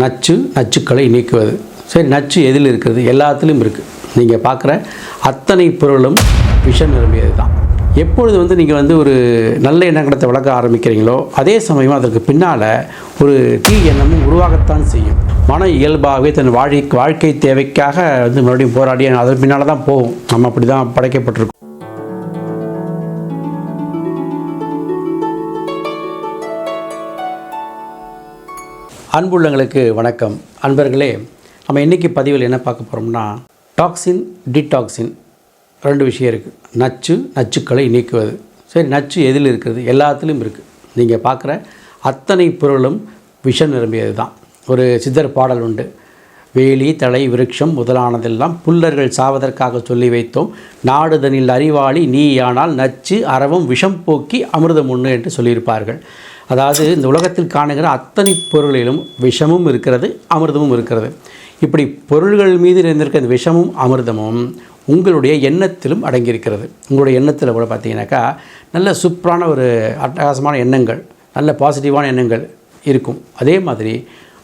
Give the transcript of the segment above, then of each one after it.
நச்சுக்களை நீக்குவது. சரி, நச்சு எதில் இருக்கிறது? எல்லாத்துலேயும் இருக்குது. நீங்கள் பார்க்குற அத்தனை பொருளும் விஷம் நிரம்பியது தான். எப்பொழுது நீங்கள் ஒரு நல்ல எண்ணங்களை வளர்க்க ஆரம்பிக்கிறீங்களோ அதே சமயம் அதற்கு பின்னால் ஒரு தீ எண்ணமும் உருவாகத்தான் செய்யும். மன இயல்பாகவே தன் வாழ்க்கை தேவைக்காக மறுபடியும் போராடி அதற்கு பின்னால் தான் போகும். நம்ம அப்படி தான் படைக்கப்பட்டிருக்கோம். அன்புள்ளங்களுக்கு வணக்கம். அன்பர்களே, நம்ம இன்றைக்கி பதிவில் என்ன பார்க்க போகிறோம்னா, டாக்ஸின், டிடாக்ஸின் ரெண்டு விஷயம் இருக்குது. நச்சுக்களை நீக்குவது. சரி, நச்சு எதில் இருக்கிறது? எல்லாத்துலேயும் இருக்குது. நீங்கள் பார்க்குற அத்தனை பொருளும் விஷம் நிரம்பியது தான். ஒரு சித்தர் பாடல் உண்டு. வேலி தலை விருட்சம் முதலானதெல்லாம் புல்லர்கள் சாவதற்காக சொல்லி வைத்தோம், நாடுதனில் அறிவாளி நீயானால் நச்சு அறவும் விஷம் போக்கி அமிர்தம் உண்ணு என்று சொல்லியிருப்பார்கள். அதாவது இந்த உலகத்தில் காணுகிற அத்தனை பொருளிலும் விஷமும் இருக்கிறது, அமிர்தமும் இருக்கிறது. இப்படி பொருள்கள் மீது இருந்திருக்க இந்த விஷமும் அமிர்தமும் உங்களுடைய எண்ணத்திலும் அடங்கியிருக்கிறது. உங்களுடைய எண்ணத்தில் கூட பார்த்தீங்கன்னாக்கா நல்ல சூப்பரான ஒரு அட்டகாசமான எண்ணங்கள், நல்ல பாசிட்டிவான எண்ணங்கள் இருக்கும். அதே மாதிரி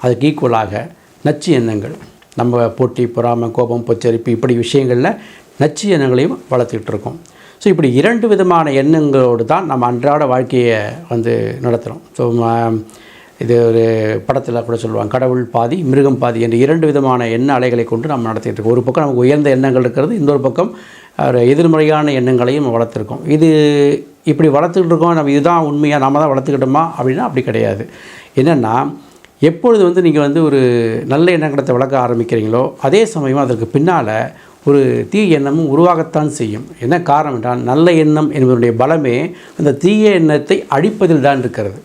அதுக்கு ஈக்குவலாக நச்சு எண்ணங்கள், நம்ம போட்டி, பொறாமை, கோபம், பொச்சரிப்பு, இப்படி விஷயங்களில் நச்சு எண்ணங்களையும் வளர்த்துக்கிட்டு இருக்கோம். ஸோ இப்படி இரண்டு விதமான எண்ணங்களோடு தான் நம்ம அன்றாட வாழ்க்கையை நடத்துகிறோம். ஸோ இது ஒரு படத்தில் கூட சொல்லுவாங்க, கடவுள் பாதி மிருகம் பாதி என்று இரண்டு விதமான எண்ண அலைகளை கொண்டு நம்ம நடத்திட்டு இருக்கோம். ஒரு பக்கம் நமக்கு உயர்ந்த எண்ணங்கள் இருக்கிறது, இன்னொரு பக்கம் எதிர்மறையான எண்ணங்களையும் நம்ம வளர்த்துருக்கோம். இது இப்படி வளர்த்துக்கிட்டு இருக்கோம், நம்ம இதுதான் உண்மையாக நம்ம தான் வளர்த்துக்கிட்டோமா அப்படின்னா அப்படி கிடையாது. என்னென்னா, எப்பொழுது நீங்கள் ஒரு நல்ல எண்ணங்களை வளர்க்க ஆரம்பிக்கிறீங்களோ அதே சமயம் அதற்கு பின்னால் ஒரு தீய எண்ணமும் உருவாகத்தான் செய்யும். என்ன காரணம் என்றால், நல்ல எண்ணம் என்பதனுடைய பலமே அந்த தீய எண்ணத்தை அழிப்பதில் தான் இருக்கிறது.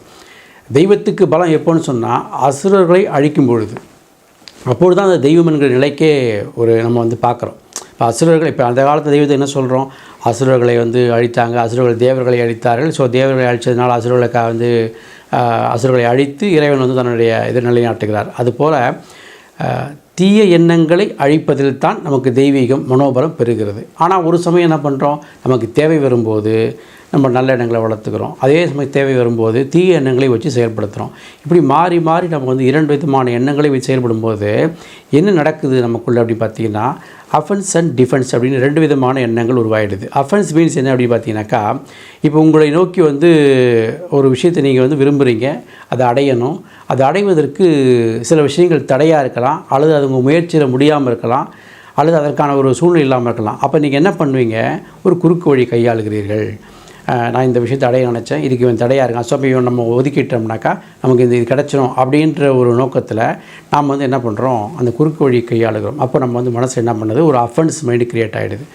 தெய்வத்துக்கு பலம் எப்போன்னு சொன்னால், அசுரர்களை அழிக்கும் பொழுது, அப்பொழுது தான் அந்த தெய்வம் என்கிற நிலைக்கே நம்ம பார்க்குறோம். இப்போ அசுரர்கள், இப்போ அந்த காலத்து தெய்வத்தை என்ன சொல்கிறோம், அசுரர்களை அழித்தாங்க, அசுரர்கள் தேவர்களை அழித்தார்கள். ஸோ தேவர்களை அழித்ததுனால அசுரர்களை அழித்து இறைவன் தன்னுடைய நிலைநாட்டுகிறார். அதுபோல் தீய எண்ணங்களை அழிப்பதில் தான் நமக்கு தெய்வீகம் மனோபலம் பெறுகிறது. ஆனால் ஒரு சமயம் என்ன பண்ணுறோம், நமக்கு தேவை வரும்போது நம்ம நல்ல எண்ணங்களை வளர்த்துக்கிறோம், அதே சமயம் தேவை வரும்போது தீய எண்ணங்களை வச்சு செயல்படுத்துகிறோம். இப்படி மாறி மாறி நம்ம இரண்டு விதமான எண்ணங்களை வச்சு செயல்படும்போது என்ன நடக்குது நமக்குள்ளே அப்படின்னு பார்த்தீங்கன்னா, அஃபென்ஸ் அண்ட் டிஃபென்ஸ் அப்படின்னு ரெண்டு விதமான எண்ணங்கள் உருவாகிடுது. அஃபென்ஸ் மீன்ஸ் என்ன அப்படின்னு பார்த்தீங்கன்னாக்கா, இப்போ உங்களை நோக்கி ஒரு விஷயத்தை நீங்கள் விரும்புகிறீங்க, அதை அடையணும். அதை அடைவதற்கு சில விஷயங்கள் தடையாக இருக்கலாம், அல்லது அது உங்கள் முயற்சியில் முடியாமல் இருக்கலாம், அல்லது அதற்கான ஒரு சூழ்நிலை இல்லாமல் இருக்கலாம். அப்போ நீங்கள் என்ன பண்ணுவீங்க, ஒரு குறுக்கு வழி கையாளுகிறீர்கள். நான் இந்த விஷயத்தை அடைய நினச்சேன், இதுக்கு இவன் தடையாக இருக்கான், ஸோ இப்போ நம்ம ஒதுக்கிட்டோம்னாக்கா நமக்கு இது கிடச்சிரும் அப்படின்ற ஒரு நோக்கத்தில் நாம் என்ன பண்ணுறோம், அந்த குறுக்கு வழி கையாளுகிறோம். அப்போ நம்ம மனசு என்ன பண்ணுது, ஒரு அஃபென்ஸ் மைண்டு க்ரியேட் ஆகிடுது.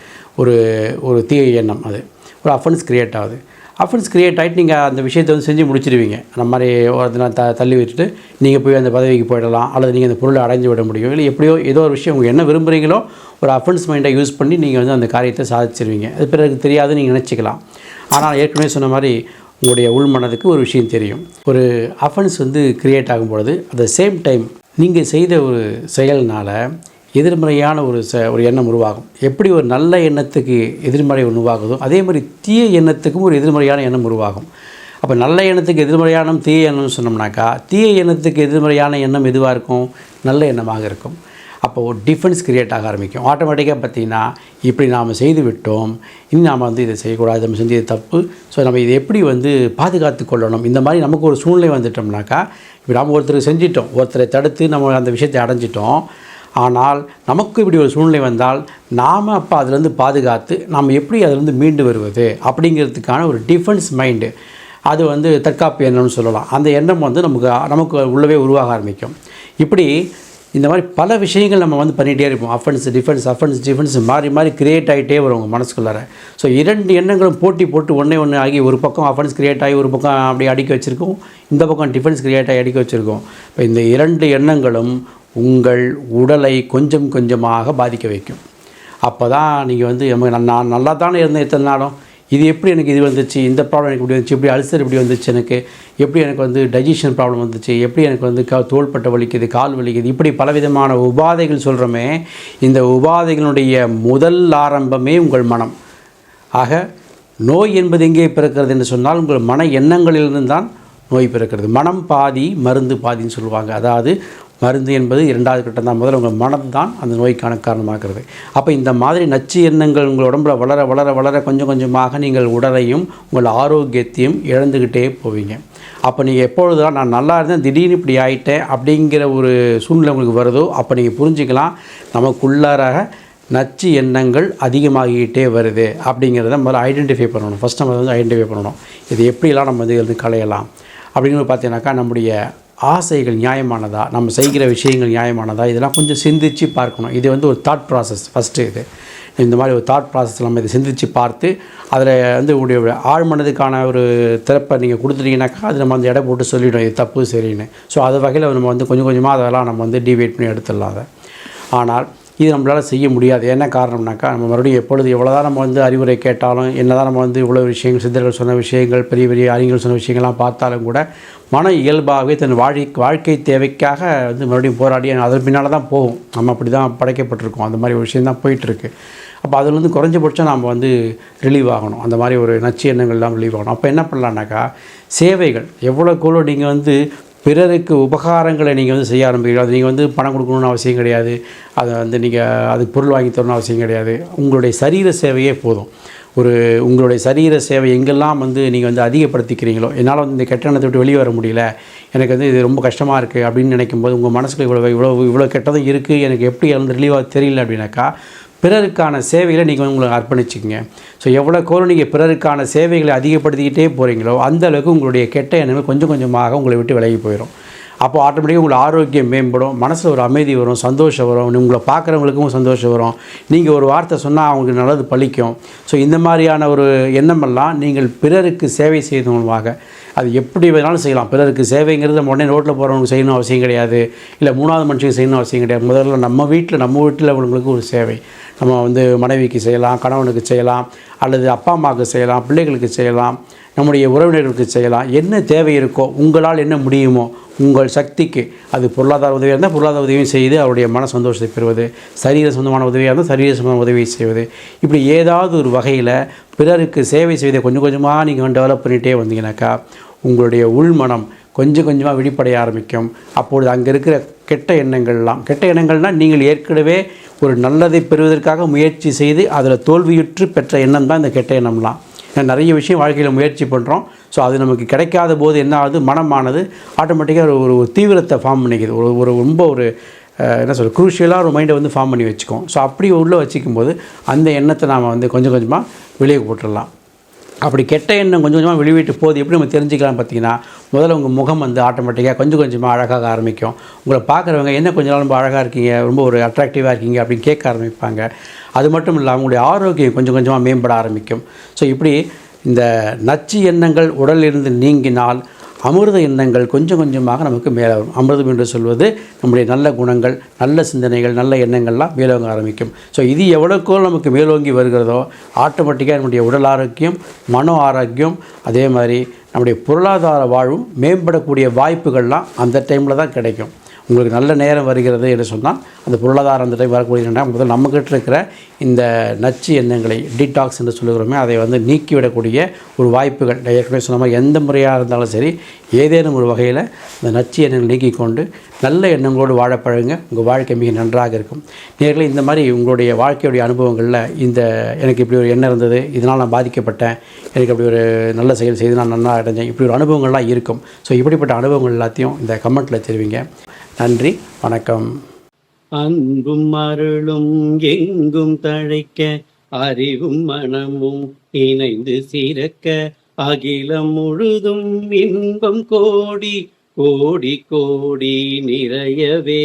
ஒரு தீய எண்ணம், அது ஒரு அஃபென்ஸ் க்ரியேட் ஆகுது. அஃபென்ஸ் க்ரியேட் ஆகிட்டு நீங்கள் அந்த விஷயத்தை செஞ்சு முடிச்சிடுவீங்க. அந்த மாதிரி ஒரு தள்ளி வச்சுட்டு நீங்கள் போய் அந்த பதவிக்கு போயிடலாம், அல்லது நீங்கள் அந்த பொருளை அடைஞ்சு விட முடியும். இல்லை எப்படியோ ஏதோ ஒரு விஷயம் உங்களுக்கு என்ன விரும்புகிறீங்களோ ஒரு அஃபென்ஸ் மைண்டை யூஸ் பண்ணி நீங்கள் அந்த காரியத்தை சாதிச்சிருவீங்க. அது பிறகு தெரியாதுன்னு நீங்கள் நினச்சிக்கலாம். ஆனால் ஏற்கனவே சொன்ன மாதிரி உங்களுடைய உள்மனதுக்கு ஒரு விஷயம் தெரியும். ஒரு அஃபென்ஸ் க்ரியேட் ஆகும்பொழுது அட் த சேம் டைம் நீங்கள் செய்த ஒரு செயல்னால் எதிர்மறையான ஒரு எண்ணம் உருவாகும். எப்படி ஒரு நல்ல எண்ணத்துக்கு எதிர்மறை உருவாகுதோ அதே மாதிரி தீய எண்ணத்துக்கும் ஒரு எதிர்மறையான எண்ணம் உருவாகும். அப்போ நல்ல எண்ணத்துக்கு எதிர்மறையான தீய எண்ணம்னு சொன்னோம்னாக்கா, தீய எண்ணத்துக்கு எதிர்மறையான எண்ணம் எதுவாக இருக்கும், நல்ல எண்ணமாக இருக்கும். அப்போ ஒரு டிஃபென்ஸ் க்ரியேட் ஆக ஆரம்பிக்கும். ஆட்டோமேட்டிக்காக பார்த்திங்கன்னா, இப்படி நாம் செய்து விட்டோம், இனி நாம் இதை செய்யக்கூடாது, நம்ம செஞ்சது தப்பு, ஸோ நம்ம இதை எப்படி பாதுகாத்து கொள்ளணும், இந்த மாதிரி நமக்கு ஒரு சூழ்நிலை வந்துட்டோம்னாக்கா, இப்போ நாம் ஒருத்தருக்கு செஞ்சிட்டோம், ஒருத்தரை தடுத்து நம்ம அந்த விஷயத்தை அடைஞ்சிட்டோம். ஆனால் நமக்கு இப்படி ஒரு சூழ்நிலை வந்தால் நாம் அப்போ அதிலேருந்து பாதுகாத்து நாம் எப்படி அதிலேருந்து மீண்டு வருவது அப்படிங்கிறதுக்கான ஒரு டிஃபென்ஸ் மைண்டு, அது தற்காப்பு எண்ணம்னு சொல்லலாம். அந்த எண்ணம் நமக்கு உள்ளவே உருவாக ஆரம்பிக்கும். இப்படி இந்த மாதிரி பல விஷயங்கள் நம்ம பண்ணிகிட்டே இருப்போம். அஃபென்ஸ் டிஃபென்ஸ் மாறி மாறி க்ரியேட் ஆகிட்டே வரும் உங்கள் மனசுக்குள்ளார. ஸோ இரண்டு எண்ணங்களும் போட்டு ஒன்று ஆகி ஒரு பக்கம் அஃபென்ஸ் க்ரியேட் ஆகி ஒரு பக்கம் அப்படி அடிக்க வச்சுருக்கோம், இந்த பக்கம் டிஃபென்ஸ் க்ரியேட் ஆகி அடிக்க வச்சுருக்கோம். இப்போ இந்த இரண்டு எண்ணங்களும் உங்கள் உடலை கொஞ்சம் கொஞ்சமாக பாதிக்க வைக்கும். அப்போ தான் நீங்கள் நான் நல்லா தானே இருந்தேன் இத்தனை நாளும், இது எப்படி எனக்கு இது வந்துச்சு, இந்த ப்ராப்ளம் எனக்கு இப்படி வந்துச்சு, எப்படி அல்சர் இப்படி வந்துச்சு, எப்படி எனக்கு டைஜஷன் ப்ராப்ளம் வந்துச்சு, எப்படி எனக்கு தோள்பட்டை வலிக்குது, கால் வலிக்குது, இப்படி பலவிதமான உபாதைகள் சொல்கிறோமே. இந்த உபாதைகளுடைய முதல் ஆரம்பமே உங்கள் மனம். ஆக நோய் என்பது எங்கே பிறக்கிறது என்று சொன்னால், உங்கள் மன எண்ணங்களிலிருந்து தான் நோய் பிறக்கிறது. மனம் பாதி மருந்து பாதின்னு சொல்லுவாங்க. அதாவது மருந்து என்பது 2வது கட்டம் தான். முதல்ல உங்கள் மனம் தான் அந்த நோய்க்கான காரணமாகிறது. அப்போ இந்த மாதிரி நச்சு எண்ணங்கள் உங்கள் உடம்புல வளர வளர வளர கொஞ்சம் கொஞ்சமாக நீங்கள் உடலையும் உங்கள் ஆரோக்கியத்தையும் இழந்துக்கிட்டே போவீங்க. அப்போ நீங்கள் எப்பொழுதுதான் நான் நல்லா இருந்தேன் திடீர்னு இப்படி ஆகிட்டேன் அப்படிங்கிற ஒரு சூழ்நிலை உங்களுக்கு வருதோ அப்போ நீங்கள் புரிஞ்சுக்கலாம் நமக்குள்ளாராக நச்சு எண்ணங்கள் அதிகமாகிக்கிட்டே வருது அப்படிங்கிறத முதல்ல ஐடென்டிஃபை பண்ணணும். ஃபஸ்ட் நம்ம வந்து ஐடென்டிஃபை பண்ணணும். இது எப்படிலாம் நம்ம வந்து களையலாம் அப்படிங்கிறது பார்த்தீங்கன்னாக்கா, நம்முடைய ஆசைகள் நியாயமானதா, நம்ம செய்கிற விஷயங்கள் நியாயமானதா, இதெல்லாம் கொஞ்சம் சிந்தித்து பார்க்கணும். இது வந்து ஒரு தாட் ப்ராசஸ். ஃபஸ்ட்டு இது இந்த மாதிரி ஒரு தாட் ப்ராசஸ் நம்ம இதை சிந்தித்து பார்த்து அதில் வந்து உங்களுடைய ஆழ்மனதுக்கான ஒரு திறப்பை நீங்கள் கொடுத்துட்டீங்கன்னாக்கா அது நம்ம வந்து எடை போட்டு சொல்லிவிடும் இது தப்பு சரின்னு. ஸோ அது வகையில் நம்ம வந்து கொஞ்சம் கொஞ்சமாக அதெல்லாம் நம்ம வந்து டிவைட் பண்ணி எடுத்துடலாம் அதை. ஆனால் இது நம்மளால் செய்ய முடியாது. என்ன காரணம்னாக்கா, நம்ம மறுபடியும் எப்பொழுது எவ்வளோ தான் நம்ம வந்து அறிவுரை கேட்டாலும், என்ன தான் நம்ம வந்து இவ்வளோ விஷயங்கள் சித்தர்கள் சொன்ன விஷயங்கள், பெரிய பெரிய அறிஞர்கள் சொன்ன விஷயங்கள்லாம் பார்த்தாலும் கூட மன இயல்பாகவே தன் வாழ்க்கை தேவைக்காக வந்து மறுபடியும் போராடி அதன் பின்னால் தான் போகும். நம்ம அப்படி தான் படைக்கப்பட்டிருக்கோம். அந்த மாதிரி ஒரு விஷயம் தான் போயிட்டுருக்கு. அப்போ அதுலேருந்து குறைஞ்சபட்சம் நம்ம வந்து ரிலீவ் ஆகணும். அந்த மாதிரி ஒரு நச்சு எண்ணங்கள்லாம் ரிலீவ் ஆகணும். அப்போ என்ன பண்ணலான்னாக்கா, சேவைகள் எவ்வளோக்கெவ்வளோ நீங்கள் வந்து பிறருக்கு உபகாரங்களை நீங்கள் வந்து செய்ய ஆரம்பிக்கிறீங்க. அது நீங்கள் வந்து பணம் கொடுக்கணுன்னு அவசியம் கிடையாது. அதை வந்து நீங்கள் அதுக்கு பொருள் வாங்கி தரணும்னு அவசியம் கிடையாது. உங்களுடைய சரீர சேவையே போதும். உங்களுடைய சரீர சேவை எங்கெல்லாம் வந்து நீங்கள் வந்து அதிகப்படுத்திக்கிறீங்களோ, என்னால் வந்து இந்த கெட்ட எண்ணத்தை விட்டு வெளியே வர முடியல, எனக்கு வந்து இது ரொம்ப கஷ்டமாக இருக்குது அப்படின்னு நினைக்கும்போது, உங்கள் மனசுக்கு இவ்வளோ கெட்டதும் இருக்குது, எனக்கு எப்படி வந்து ரிலீவாக தெரியல அப்படின்னாக்கா, பிறருக்கான சேவைகளை நீங்கள் உங்களை அர்ப்பணிச்சுக்கங்க. ஸோ எவ்வளோக்கோ நீங்கள் பிறருக்கான சேவைகளை அதிகப்படுத்திக்கிட்டே போகிறீங்களோ அந்த அளவுக்கு உங்களுடைய கெட்ட எண்ணங்கள் கொஞ்சம் கொஞ்சமாக உங்களை விட்டு விலகி போயிடும். அப்போ ஆட்டோமேட்டிக்காக உங்களை ஆரோக்கியம் மேம்படும், மனசில் ஒரு அமைதி வரும், சந்தோஷம் வரும், உங்களை பார்க்குறவங்களுக்கும் சந்தோஷம் வரும். நீங்கள் ஒரு வார்த்தை சொன்னால் அவங்களுக்கு நல்லது பலிக்கும். ஸோ இந்த மாதிரியான ஒரு எண்ணமெல்லாம் நீங்கள் பிறருக்கு சேவை செய்வது மூலமாக அது எப்படி வேணாலும் செய்யலாம். பிறருக்கு சேவைங்கிறது நம்ம உடனே ரோட்டில் போகிறவங்களுக்கு செய்யணும் அவசியம் கிடையாது, இல்லை 3வது மனுஷனுக்கு செய்யணும் அவசியம் கிடையாது. முதல்ல நம்ம வீட்டில் அவங்களுக்கு ஒரு சேவை. நம்ம வந்து மனைவிக்கு செய்யலாம், கணவனுக்கு செய்யலாம், அல்லது அப்பா அம்மாவுக்கு செய்யலாம், பிள்ளைகளுக்கு செய்யலாம், நம்முடைய உறவினர்களுக்கு செய்யலாம். என்ன தேவை இருக்கோ, உங்களால் என்ன முடியுமோ உங்கள் சக்திக்கு, அது பொருளாதார உதவியாக இருந்தால் பொருளாதார உதவியும் செய்து அவருடைய மன சந்தோஷத்தை பெறுவது, சரீர சொந்தமான உதவியாக இருந்தால் சரீர சொந்தமான உதவியை செய்வது, இப்படி ஏதாவது ஒரு வகையில் பிறருக்கு சேவை செய்வதை கொஞ்சம் கொஞ்சமாக நீங்கள் டெவலப் பண்ணிகிட்டே வந்தீங்கன்னாக்கா உங்களுடைய உள்மனம் கொஞ்சம் கொஞ்சமாக விழிப்படைய ஆரம்பிக்கும். அப்பொழுது அங்கே இருக்கிற கெட்ட எண்ணங்கள்னால் நீங்கள் ஏற்கனவே ஒரு நல்லதை பெறுவதற்காக முயற்சி செய்து அதில் தோல்வியுற்று பெற்ற எண்ணம் தான் இந்த கெட்ட எண்ணம்லாம். நிறைய விஷயம் வாழ்க்கையில் முயற்சி பண்ணுறோம். ஸோ அது நமக்கு கிடைக்காத போது என்ன ஆகுது, மனமானது ஆட்டோமேட்டிக்காக ஒரு தீவிரத்தை ஃபார்ம் பண்ணிக்குது. ரொம்ப என்ன சொல்கிறது, குரூஷியலாக ஒரு மைண்டை வந்து ஃபார்ம் பண்ணி வச்சுக்கோம். ஸோ அப்படி உள்ளே வச்சுக்கும் போது அந்த எண்ணத்தை நாம் வந்து கொஞ்சம் கொஞ்சமாக வெளியே போட்டுடலாம். அப்படி கெட்ட எண்ணம் கொஞ்சம் கொஞ்சமாக வெளியிட்டு போது எப்படி நம்ம தெரிஞ்சுக்கலாம் பார்த்தீங்கன்னா, முதல்ல உங்கள் முகம் வந்து ஆட்டோமேட்டிக்காக கொஞ்சம் கொஞ்சமாக அழகாக ஆரம்பிக்கும். உங்களை பார்க்குறவங்க என்ன கொஞ்ச நாள் ரொம்ப அழகாக இருக்கீங்க, ரொம்ப ஒரு அட்ராக்டிவாக இருக்கீங்க அப்படின்னு கேட்க ஆரம்பிப்பாங்க. அது மட்டும் இல்லாமல் உங்களுடைய ஆரோக்கியம் கொஞ்சம் கொஞ்சமாக மேம்பட ஆரம்பிக்கும். ஸோ இப்படி இந்த நச்சு எண்ணங்கள் உடலிலிருந்து நீங்கினால் அமிர்த எண்ணங்கள் கொஞ்சம் கொஞ்சமாக நமக்கு மேலே வரும். அமிர்தம் என்று சொல்வது நம்முடைய நல்ல குணங்கள், நல்ல சிந்தனைகள், நல்ல எண்ணங்கள்லாம் மேலோங்க ஆரம்பிக்கும். ஸோ இது எவ்வளோக்கோ நமக்கு மேலோங்கி வருகிறதோ ஆட்டோமேட்டிக்காக நம்முடைய உடல் ஆரோக்கியம், மனோ ஆரோக்கியம், அதே மாதிரி நம்முடைய பொருளாதார வாழ்வும் மேம்படக்கூடிய வாய்ப்புகள்லாம் அந்த டைமில் தான் கிடைக்கும். உங்களுக்கு நல்ல நேரம் வருகிறது என்று சொன்னால் அந்த பொருளாதாரம் அந்த டைம் வரக்கூடிய முதல் நம்மக்கிட்ட இருக்கிற இந்த நச்சு எண்ணங்களை டீடாக்ஸ் என்று சொல்லுகிறோமே அதை வந்து நீக்கிவிடக்கூடிய ஒரு வாய்ப்புகள் ஏற்கனவே சொன்ன மாதிரி எந்த முறையாக இருந்தாலும் சரி ஏதேனும் ஒரு வகையில் இந்த நச்சு எண்ணங்களை நீக்கி கொண்டு நல்ல எண்ணங்களோடு வாழ பழகுங்க. உங்கள் வாழ்க்கை மிக நன்றாக இருக்கும். நேர்களே, இந்த மாதிரி உங்களுடைய வாழ்க்கையுடைய அனுபவங்களில் எனக்கு இப்படி ஒரு எண்ணம் இருந்தது, இதனால் நான் பாதிக்கப்பட்டேன், எனக்கு அப்படி ஒரு நல்ல செயல் செய்து நான் நல்லா அடைஞ்சேன், இப்படி ஒரு அனுபவங்கள்லாம் இருக்கும். ஸோ இப்படிப்பட்ட அனுபவங்கள் எல்லாத்தையும் இந்த கமெண்ட்டில் தெரிவிங்க. நன்றி, வணக்கம். அன்பும் அருளும் எங்கும் தழைக்க, அறிவும் மனமும் இணைந்து சிறக்க, அகிலம் முழுதும் இன்பம் கோடி கோடி கோடி நிறையவே.